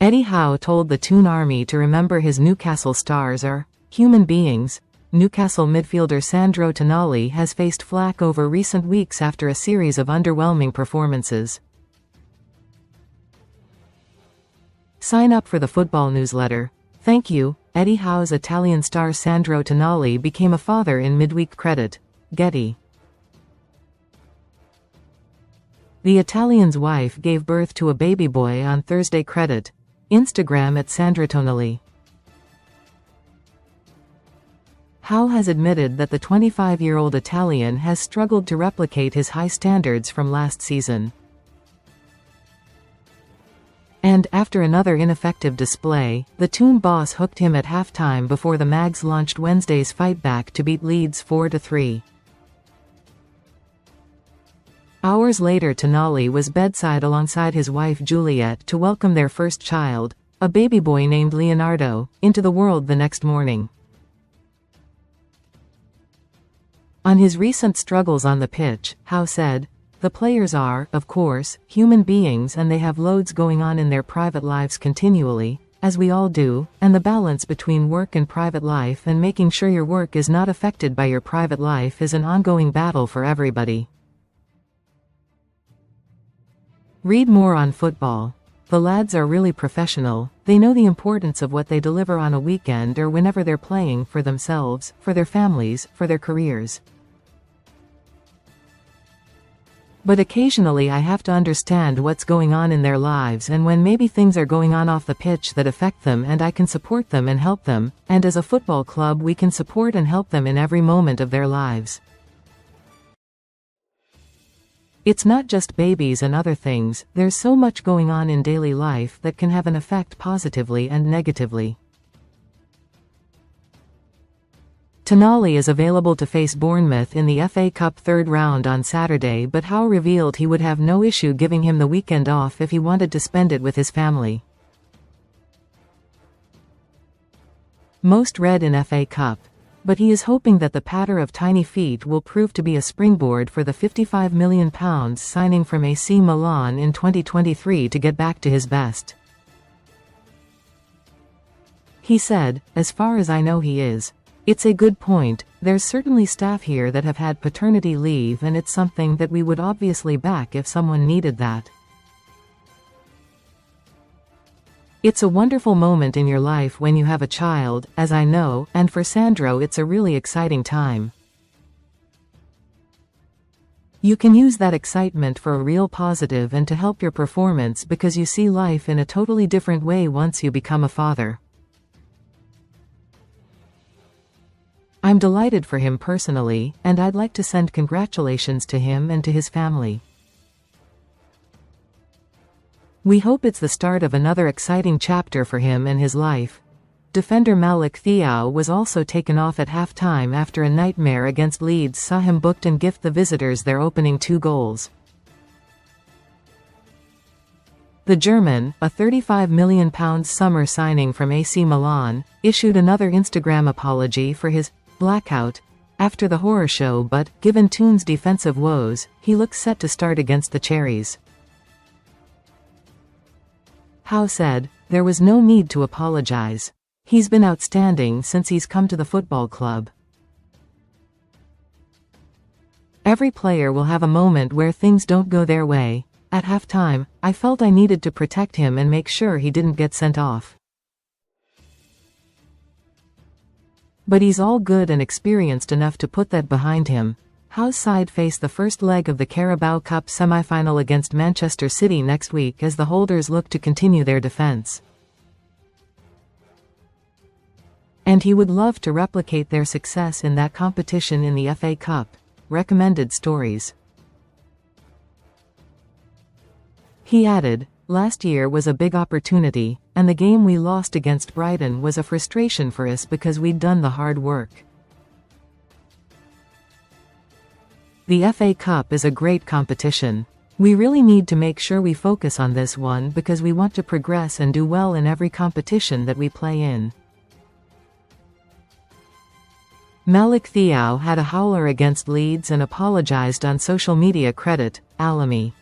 Eddie Howe told the Toon Army to remember his Newcastle stars are human beings. Newcastle midfielder Sandro Tonali has faced flack over recent weeks after a series of underwhelming performances. Sign up for the football newsletter. Thank you. Eddie Howe's Italian star Sandro Tonali became a father in midweekCredit. Getty. The Italian's wife gave birth to a baby boy on Thursday. Credit. Instagram at Sandro Tonali. Howe has admitted that the 25-year-old Italian has struggled to replicate his high standards from last season. And, after another ineffective display, the Toon boss hooked him at halftime before the Mags launched Wednesday's fightback to beat Leeds 4-3. Hours later, Tonali was bedside alongside his wife Juliette to welcome their first child, a baby boy named Leonardo, into the world the next morning. On his recent struggles on the pitch, Howe said, "The players are, of course, human beings and they have loads going on in their private lives continually, as we all do, and the balance between work and private life and making sure your work is not affected by your private life is an ongoing battle for everybody." Read more on football. The lads are really professional, they know the importance of what they deliver on a weekend or whenever they're playing for themselves, for their families, for their careers. But occasionally I have to understand what's going on in their lives and when maybe things are going on off the pitch that affect them, and I can support them and help them, and as a football club we can support and help them in every moment of their lives. It's not just babies and other things, there's so much going on in daily life that can have an effect positively and negatively. Tonali is available to face Bournemouth in the FA Cup third round on Saturday, but Howe revealed he would have no issue giving him the weekend off if he wanted to spend it with his family. Most read in FA Cup. But he is hoping that the patter of tiny feet will prove to be a springboard for the £55 million signing from AC Milan in 2023 to get back to his best. He said, "As far as I know he is. It's a good point, there's certainly staff here that have had paternity leave and it's something that we would obviously back if someone needed that. It's a wonderful moment in your life when you have a child, as I know, and for Sandro it's a really exciting time. You can use that excitement for a real positive and to help your performance because you see life in a totally different way once you become a father. I'm delighted for him personally, and I'd like to send congratulations to him and to his family. We hope it's the start of another exciting chapter for him and his life." Defender Malik Thiaw was also taken off at halftime after a nightmare against Leeds saw him booked and gift the visitors their opening 2 goals. The German, a £35 million summer signing from AC Milan, issued another Instagram apology for his blackout after the horror show, but, given Toon's defensive woes, he looks set to start against the Cherries. Howe said, "There was no need to apologize. He's been outstanding since he's come to the football club. Every player will have a moment where things don't go their way. At halftime, I felt I needed to protect him and make sure he didn't get sent off. But he's all good and experienced enough to put that behind him." Howe's side face the first leg of the Carabao Cup semi-final against Manchester City next week as the holders look to continue their defense. And he would love to replicate their success in that competition in the FA Cup. Recommended stories. He added, "Last year was a big opportunity, and the game we lost against Brighton was a frustration for us because we'd done the hard work. The FA Cup is a great competition. We really need to make sure we focus on this one because we want to progress and do well in every competition that we play in." Malik Thiaw had a howler against Leeds and apologised on social media. Credit, Alamy.